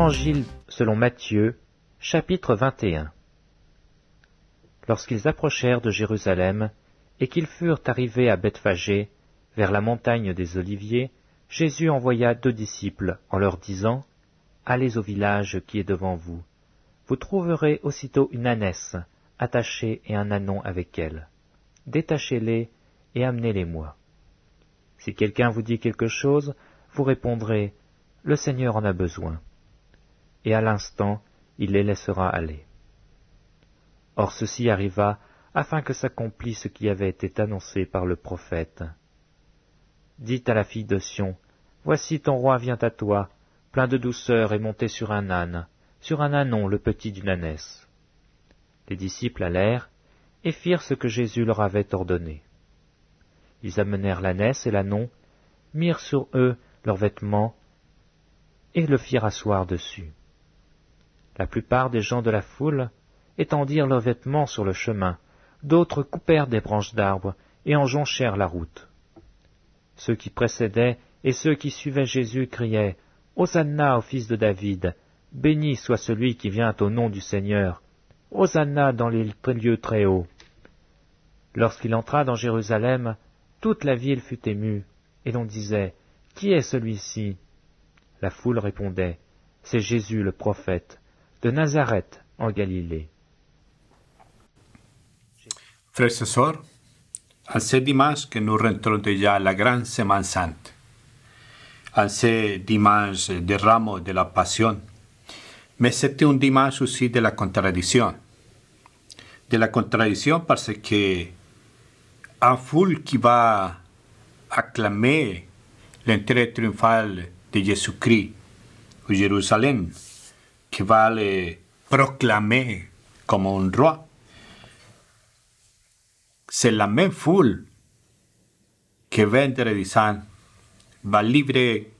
Évangile selon Matthieu, chapitre 21. Lorsqu'ils approchèrent de Jérusalem, et qu'ils furent arrivés à Bethphagée, vers la montagne des Oliviers, Jésus envoya 2 disciples en leur disant, « Allez au village qui est devant vous. Vous trouverez aussitôt une ânesse attachée et un ânon avec elle. Détachez-les et amenez-les-moi. Si quelqu'un vous dit quelque chose, vous répondrez, « Le Seigneur en a besoin. » Et à l'instant, il les laissera aller. Or ceci arriva afin que s'accomplisse ce qui avait été annoncé par le prophète. Dites à la fille de Sion, « Voici ton roi vient à toi, plein de douceur et monté sur un âne, sur un ânon le petit d'une ânesse. » Les disciples allèrent et firent ce que Jésus leur avait ordonné. Ils amenèrent l'ânesse et l'ânon, mirent sur eux leurs vêtements et le firent asseoir dessus. La plupart des gens de la foule étendirent leurs vêtements sur le chemin, d'autres coupèrent des branches d'arbres et en jonchèrent la route. Ceux qui précédaient et ceux qui suivaient Jésus criaient « Hosanna au fils de David, béni soit celui qui vient au nom du Seigneur, Hosanna dans les lieux très hauts. » Lorsqu'il entra dans Jérusalem, toute la ville fut émue, et l'on disait « Qui est celui-ci » La foule répondait « C'est Jésus le prophète, de Nazareth en Galilée. » Frères et sœurs, en ce dimanche que nous rentrons déjà à la grande Semaine Sainte, en ce dimanche de Ramos de la Passion, mais c'était un dimanche aussi de la contradiction. De la contradiction parce que un foule qui va acclamer l'entrée triomphale de Jésus-Christ au Jérusalem, qui va le proclamer comme un roi, c'est la même foule que vendredi saint va livrer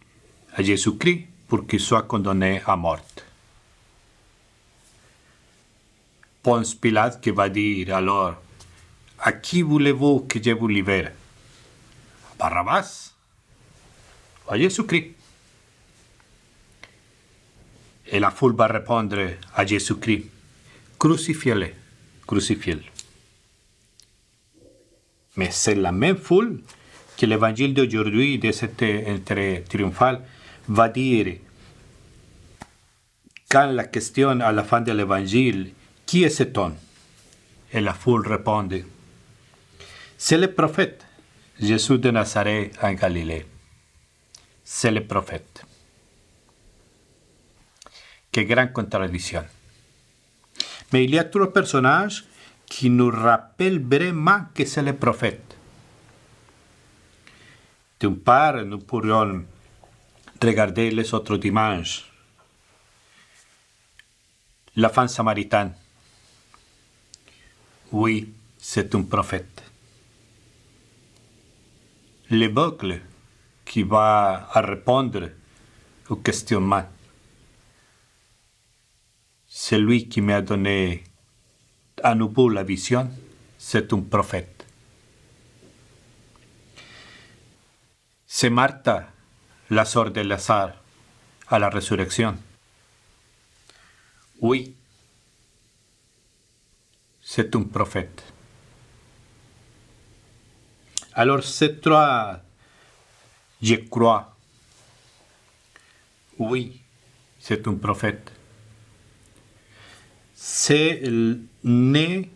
à Jésus-Christ pour qu'il soit condamné à mort. Ponce Pilate qui va dire alors, à qui voulez-vous que je vous libère? À Barabbas ou à Jésus-Christ? Et la foule va répondre à Jésus-Christ, crucifiez-le, crucifiez-le. Mais c'est la même foule que l'évangile d'aujourd'hui, de cette entrée triomphale, va dire, quand la question à la fin de l'évangile, qui est cet homme? Et la foule répond, c'est le prophète, Jésus de Nazareth en Galilée. C'est le prophète. Quelle grande contradiction. Mais il y a 3 personnages qui nous rappellent vraiment que c'est le prophète. D'une part, nous pourrions regarder les autres dimanches. La femme samaritaine. Oui, c'est un prophète. L'aveugle qui va répondre au questionnement. Celui qui m'a donné à nouveau la vision, c'est un prophète. C'est Marthe, la sœur de Lazare, à la résurrection. Oui, c'est un prophète. Alors ces 3, je crois. Oui, c'est un prophète. C'est né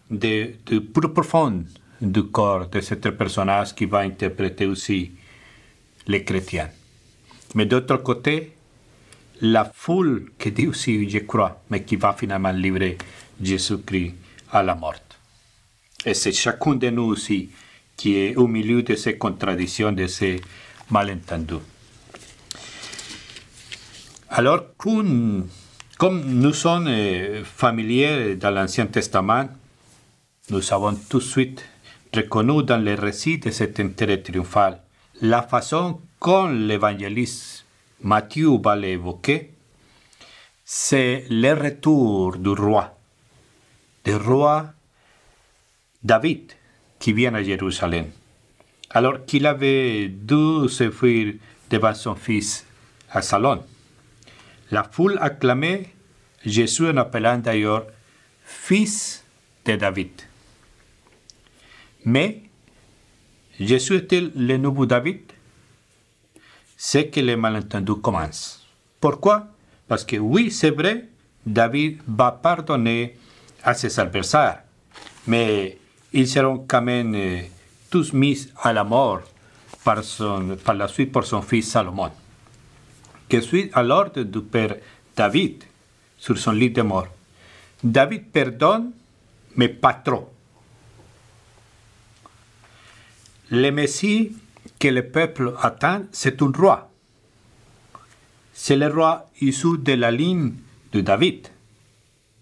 du plus profond du corps de ce personnage qui va interpréter aussi les chrétiens. Mais d'autre côté, la foule qui dit aussi je crois, mais qui va finalement livrer Jésus-Christ à la mort. Et c'est chacun de nous aussi qui est au milieu de ces contradictions, de ces malentendus. Alors, comme nous sommes familiers dans l'Ancien Testament, nous avons tout de suite reconnu dans les récits de cette entrée triomphale la façon dont l'évangéliste Matthieu va l'évoquer, c'est le retour du roi David, qui vient à Jérusalem. Alors qu'il avait dû se fuir devant son fils Absalom. La foule acclamait Jésus en appelant d'ailleurs Fils de David. Mais Jésus est-il le nouveau David? C'est que les malentendus commencent. Pourquoi? Parce que oui, c'est vrai, David va pardonner à ses adversaires, mais ils seront quand même tous mis à la mort par la suite pour son fils Salomon, qui suit à l'ordre du père David sur son lit de mort. David pardonne, mais pas trop. Le Messie que le peuple attend, c'est un roi. C'est le roi issu de la ligne de David.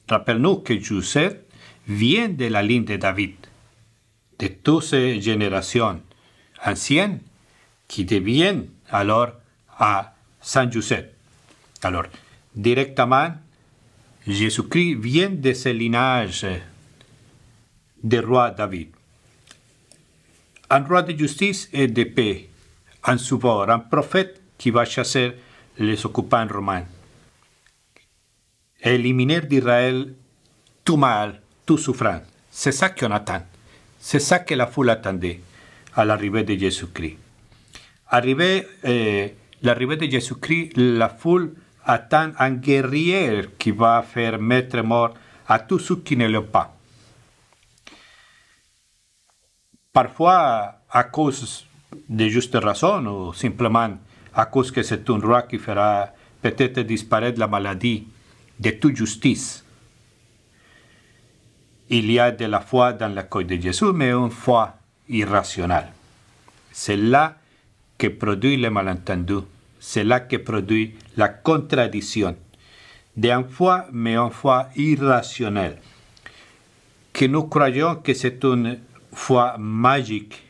Rappelons-nous que Joseph vient de la ligne de David, de toutes ces générations anciennes qui deviennent alors à Saint Joseph. Alors, directement, Jésus-Christ vient de ce lignage du roi David. Un roi de justice et de paix, un sauveur, un prophète qui va chasser les occupants romains. Éliminer d'Israël tout mal, tout souffrance. C'est ça qu'on attend. C'est ça que la foule attendait à l'arrivée de Jésus-Christ. L'arrivée de Jésus-Christ, la foule attend un guerrier qui va faire mettre mort à tous ceux qui ne l'ont pas. Parfois, à cause de justes raisons, ou simplement à cause que c'est un roi qui fera peut-être disparaître la maladie de toute justice. Il y a de la foi dans l'accueil de Jésus, mais une foi irrationnelle. C'est là que produit le malentendu. C'est là que produit la contradiction. D'une foi, mais une foi irrationnelle. Que nous croyons que c'est une foi magique.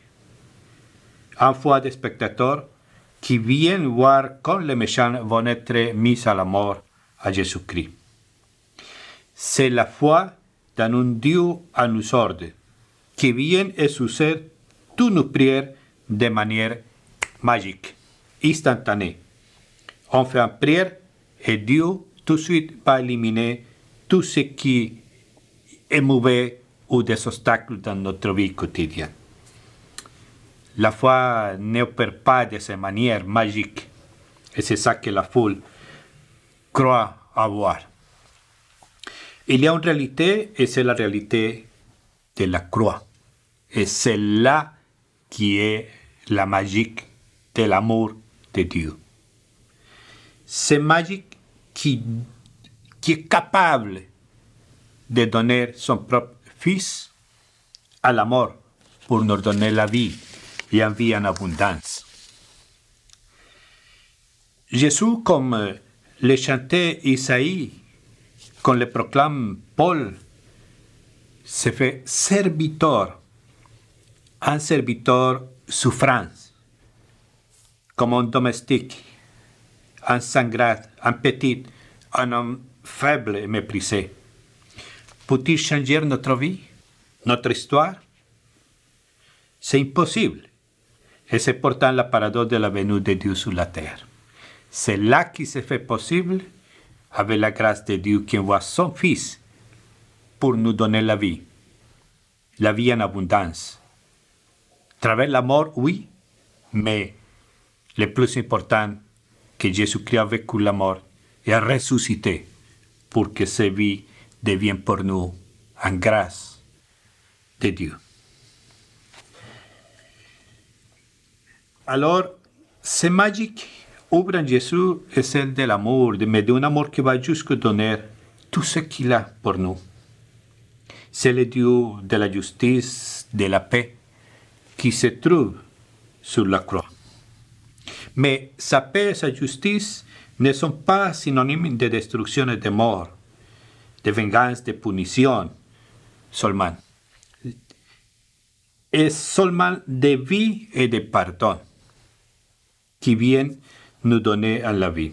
Une foi des spectateurs qui viennent voir comme les méchants vont être mis à la mort à Jésus-Christ. C'est la foi dans un Dieu à nous ordre, qui vient exaucer toutes nos prières de manière magique, instantanée. On fait une prière et Dieu tout de suite va éliminer tout ce qui est mauvais ou des obstacles dans notre vie quotidienne. La foi n'opère pas de cette manière magique. Et c'est ça que la foule croit avoir. Il y a une réalité, et c'est la réalité de la croix. Et c'est là qui est la magie de l'amour de Dieu. C'est magique qui est capable de donner son propre Fils à la mort pour nous donner la vie et une vie en abondance. Jésus, comme le chantait Isaïe, comme le proclame Paul, se fait serviteur, un serviteur souffrant, comme un domestique, un sangrat, un petit, un homme faible et méprisé. Peut-il changer notre vie, notre histoire? C'est impossible. Et c'est pourtant la paradoxe de la venue de Dieu sur la terre. C'est là qui se fait possible avec la grâce de Dieu qui envoie son Fils pour nous donner la vie en abondance. À travers la mort, oui, mais le plus important, que Jésus-Christ a vécu la mort et a ressuscité pour que cette vie devienne pour nous en grâce de Dieu. Alors, c'est magique. Œuvre en Jésus est celle de l'amour, mais d'un amour qui va jusqu'à donner tout ce qu'il a pour nous. C'est le Dieu de la justice, de la paix, qui se trouve sur la croix. Mais sa paix et sa justice ne sont pas synonymes de destruction et de mort, de vengeance, de punition seulement. Et seulement de vie et de pardon qui viennent nous donner à la vie.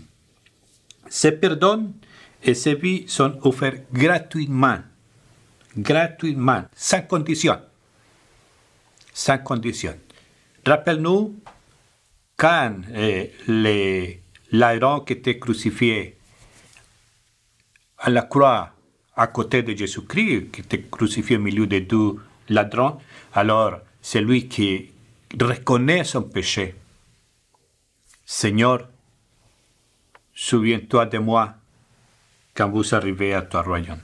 Ces pardons et ces vies sont offerts gratuitement, sans condition. Sans condition. Rappelle-nous quand l'aéron qui était crucifié à la croix à côté de Jésus-Christ, qui était crucifié au milieu des deux ladrons, alors c'est lui qui reconnaît son péché. Seigneur, souviens-toi de moi quand vous arrivez à ton royaume.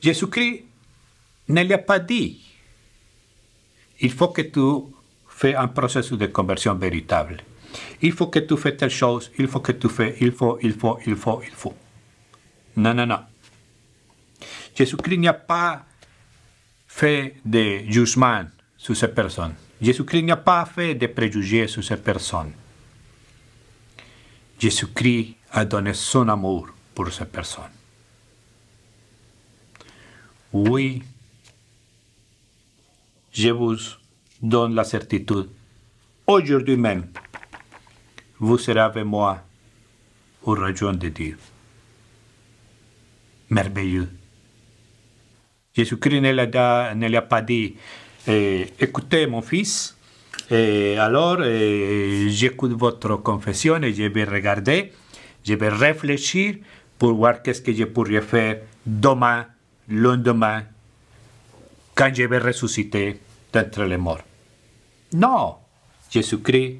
Jésus-Christ ne lui a pas dit, il faut que tu fasses un processus de conversion véritable. Il faut que tu fasses telle chose, il faut que tu fasses, il faut. Non, non, non. Jésus-Christ n'a pas fait de jugement sur ces personnes. Jésus-Christ n'a pas fait de préjugés sur ces personnes. Jésus-Christ a donné son amour pour ces personnes. Oui, je vous donne la certitude. Aujourd'hui même, vous serez avec moi au royaume de Dieu. Merveilleux. Jésus-Christ ne lui a pas dit, écoutez mon fils, alors j'écoute votre confession et je vais regarder, je vais réfléchir pour voir qu'est-ce que je pourrais faire demain, lendemain, quand je vais ressusciter d'entre les morts. Non, Jésus-Christ,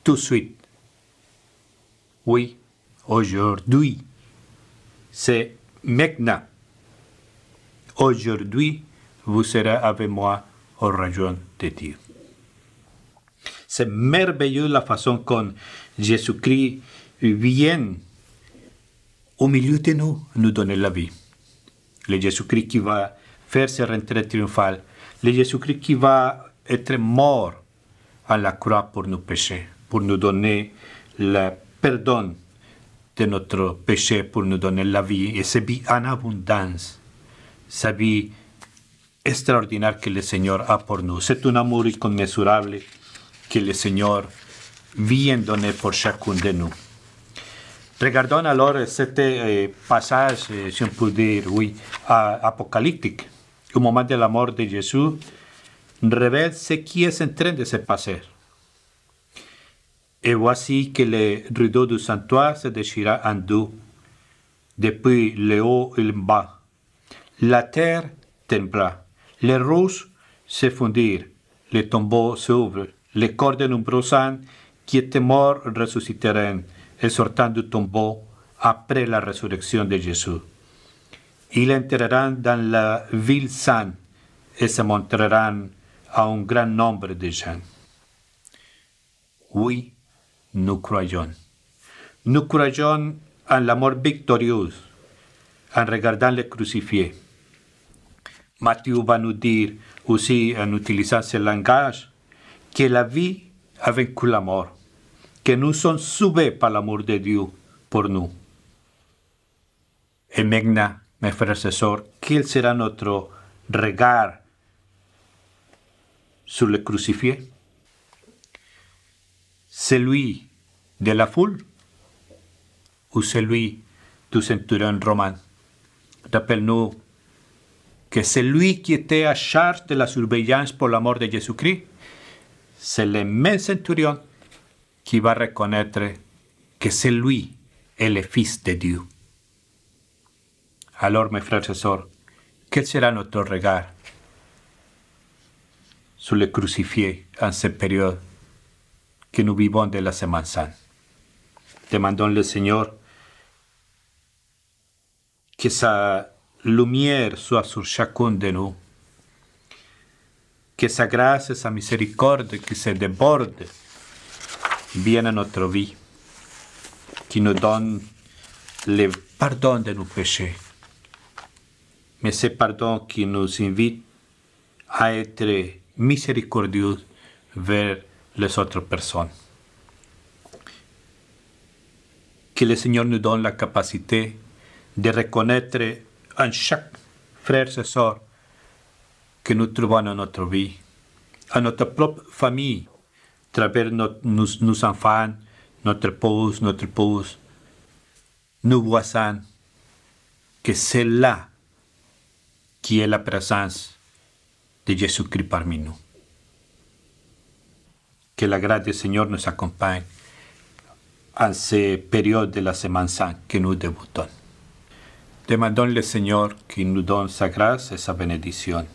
tout de suite. Oui, aujourd'hui, c'est maintenant. Aujourd'hui, vous serez avec moi au royaume de Dieu. C'est merveilleux la façon dont Jésus-Christ vient au milieu de nous donner la vie. Le Jésus-Christ qui va faire ses rentrées triomphales. Le Jésus-Christ qui va être mort à la croix pour nos péchés, pour nous donner le pardon de notre péché, pour nous donner la vie, et cette vie en abondance, sa vie extraordinaire que le Seigneur a pour nous. C'est un amour incommensurable que le Seigneur vient donner pour chacun de nous. Regardons alors ce passage, si on peut dire, oui, apocalyptique. Au moment de la mort de Jésus, révèle ce qui est en train de se passer. Et voici que le rideau du sanctuaire se déchira en deux, depuis le haut et le bas. La terre trembla, les roches se fondirent, les tombeaux s'ouvrent, les corps de nombreux saints qui étaient morts ressusciteront et sortant du tombeau après la résurrection de Jésus. Ils entreront dans la ville sainte et se montreront à un grand nombre de gens. Oui, nous croyons. Nous croyons en la mort victorieuse en regardant le crucifié. Matthieu va nous dire aussi, en utilisant ce langage, que la vie a vaincu la mort, que nous sommes sauvés par l'amour de Dieu pour nous. Et maintenant, mes frères et sœurs, quel sera notre regard sur le crucifié? Celui de la foule ou celui du centurion romain? Rappelle-nous que celui qui était à charge de la surveillance pour la mort de Jésus-Christ, c'est le même centurion qui va reconnaître que c'est lui est le Fils de Dieu. Alors, mes frères et sœurs, quel sera notre regard sur le crucifié en cette période que nous vivons de la Semaine Sainte? Demandons le Seigneur que sa lumière soit sur chacun de nous, que sa grâce et sa miséricorde qui se déborde viennent à notre vie, qui nous donne le pardon de nos péchés, mais ce pardon qui nous invite à être miséricordieux vers les autres personnes. Que le Seigneur nous donne la capacité de reconnaître en chaque frère et sœur que nous trouvons dans notre vie, à notre propre famille, à travers nos enfants, notre épouse, nos voisins, que c'est là qui est la présence de Jésus-Christ parmi nous. Que la grâce du Seigneur nous accompagne en cette période de la Semaine Sainte que nous débutons. Demandons le Seigneur qui nous donne sa grâce et sa bénédiction.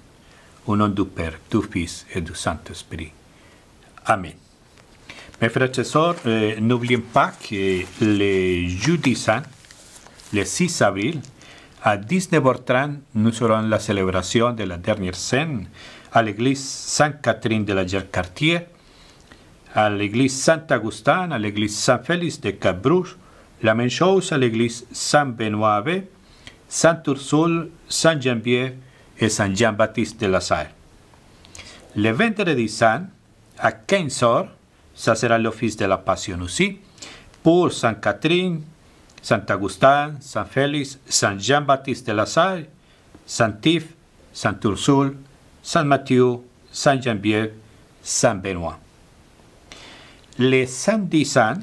Au nom du Père, du Fils et du Saint-Esprit. Amen. Mes frères et sœurs, n'oubliez pas que le jeudi saint, le 6 avril, à 19h30, nous aurons la célébration de la dernière scène à l'église Sainte-Catherine de la Jacques-Cartier, à l'église Saint-Augustin, à l'église Saint-Félix de Cap-Bruges, la même chose à l'église Saint-Benoît-Abbé, Saint-Ursule, Saint-Geneviève et Saint-Jean-Baptiste de la Salle. Le vendredi saint, à 15h, ça sera l'office de la Passion aussi, pour Sainte-Catherine, Saint-Augustin, Saint-Félix, Saint-Jean-Baptiste de la Salle, Saint-Yves, Saint-Ursule, Saint-Matthieu, Saint-Geneviève, Saint-Benoît. Le samedi saint,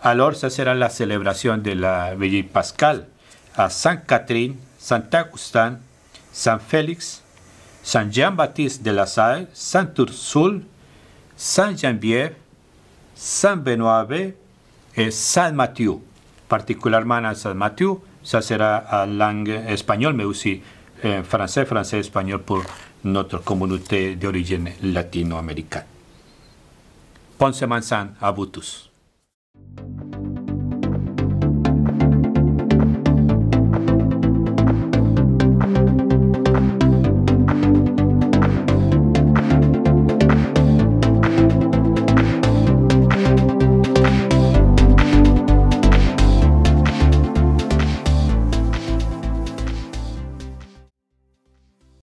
alors ça sera la célébration de la Veillée pascale à Sainte-Catherine, Saint-Augustin, Saint-Félix, Saint-Jean-Baptiste de la Salle, Saint-Ursule, Saint-Geneviève, Saint-Benoît-Abbé et Saint-Matthieu. Particulièrement à Saint-Matthieu, ça sera en langue espagnole, mais aussi en français, espagnol pour notre communauté d'origine latino-américaine. Bonne Semaine Sainte à vous tous.